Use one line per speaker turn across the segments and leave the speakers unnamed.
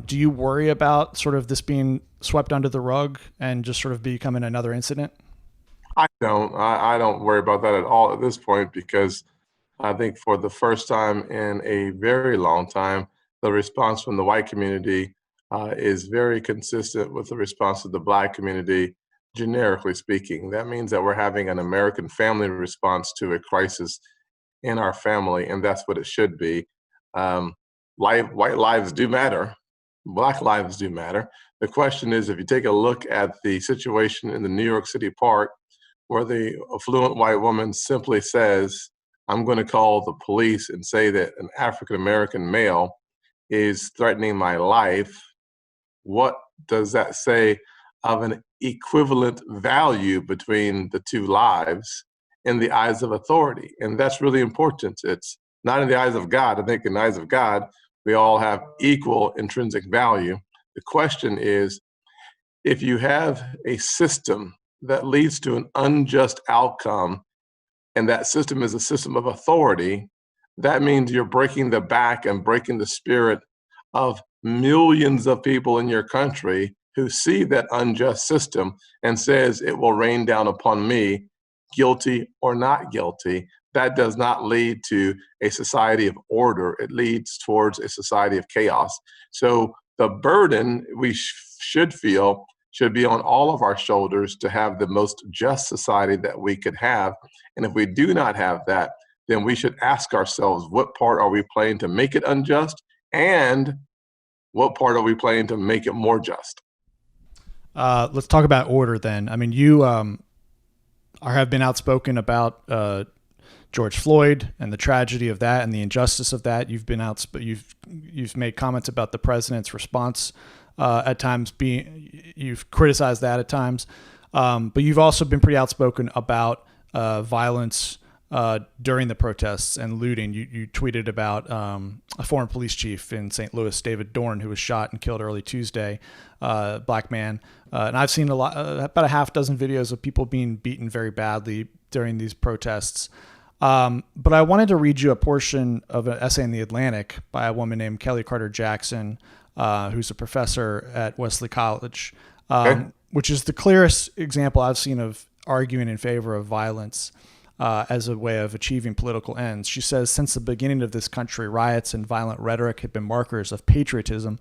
Do you worry about sort of this being swept under the rug and just sort of becoming another incident?
I don't. I don't worry about that at all at this point because I think for the first time in a very long time, the response from the white community is very consistent with the response of the Black community, generically speaking. That means that we're having an American family response to a crisis in our family, and that's what it should be. Um, White lives do matter. Black lives do matter. The question is, if you take a look at the situation in the New York City park, where the affluent white woman simply says, I'm going to call the police and say that an African American male is threatening my life, what does that say of an equivalent value between the two lives in the eyes of authority? And that's really important. It's not in the eyes of God. I think in the eyes of God, we all have equal intrinsic value. The question is, if you have a system that leads to an unjust outcome, and that system is a system of authority, that means you're breaking the back and breaking the spirit of millions of people in your country who see that unjust system and says it will rain down upon me, guilty or not guilty. That does not lead to a society of order. It leads towards a society of chaos. So the burden we should feel should be on all of our shoulders to have the most just society that we could have. And if we do not have that, then we should ask ourselves, what part are we playing to make it unjust? And what part are we playing to make it more just?
Let's talk about order then. I mean, you have been outspoken about George Floyd and the tragedy of that and the injustice of that. You've made comments about the president's response at times. You've criticized that at times, but you've also been pretty outspoken about violence during the protests and looting. You tweeted about a former police chief in St. Louis, David Dorn, who was shot and killed early Tuesday, black man. And I've seen about a half dozen videos of people being beaten very badly during these protests. But I wanted to read you a portion of an essay in The Atlantic by a woman named Kelly Carter Jackson, who's a professor at Wesley College,
Okay.
which is the clearest example I've seen of arguing in favor of violence as a way of achieving political ends. She says, since the beginning of this country, riots and violent rhetoric have been markers of patriotism.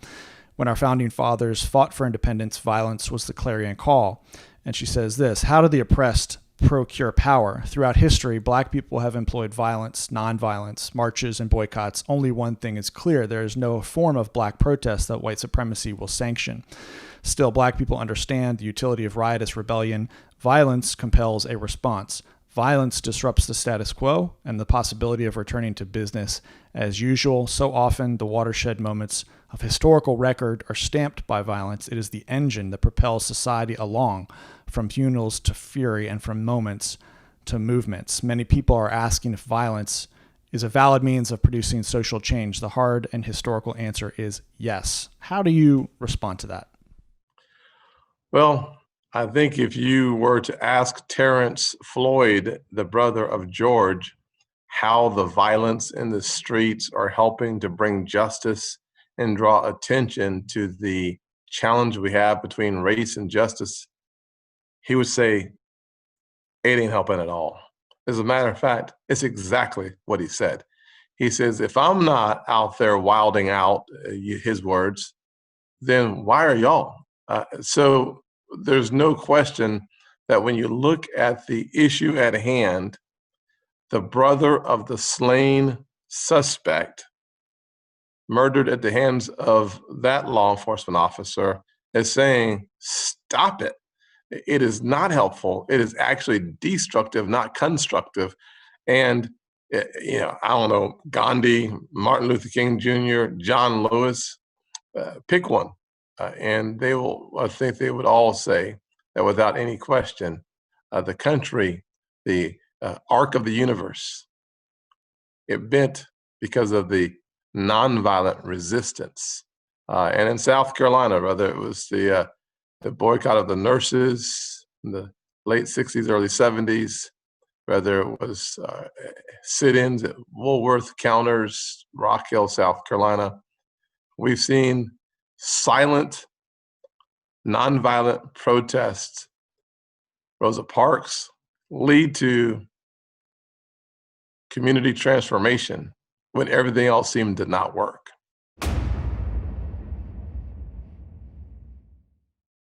When our founding fathers fought for independence, violence was the clarion call. And she says this: how do the oppressed procure power? Throughout history, black people have employed violence, nonviolence, marches, and boycotts. Only one thing is clear: there is no form of black protest that white supremacy will sanction. Still, black people understand the utility of riotous rebellion. Violence compels a response. Violence disrupts the status quo and the possibility of returning to business as usual. So often, the watershed moments of historical record are stamped by violence. It is the engine that propels society along, from funerals to fury and from moments to movements. Many people are asking if violence is a valid means of producing social change. The hard and historical answer is yes. How do you respond to that?
Well, I think if you were to ask Terrence Floyd, the brother of George, how the violence in the streets are helping to bring justice and draw attention to the challenge we have between race and justice, he would say it ain't helping at all. As a matter of fact, it's exactly what he said. He says, if I'm not out there wilding out, his words, then why are y'all? So there's no question that when you look at the issue at hand, the brother of the slain suspect murdered at the hands of that law enforcement officer is saying, stop it. It is not helpful. It is actually destructive, not constructive. And, I don't know, Gandhi, Martin Luther King Jr., John Lewis, pick one. And I think they would all say that without any question, the country, the arc of the universe, it bent because of the nonviolent resistance. And in South Carolina, whether it was the boycott of the nurses in the late 60s, early 70s, whether it was sit-ins at Woolworth counters, Rock Hill, South Carolina, we've seen silent, nonviolent protests, Rosa Parks, lead to community transformation when everything else seemed to not work?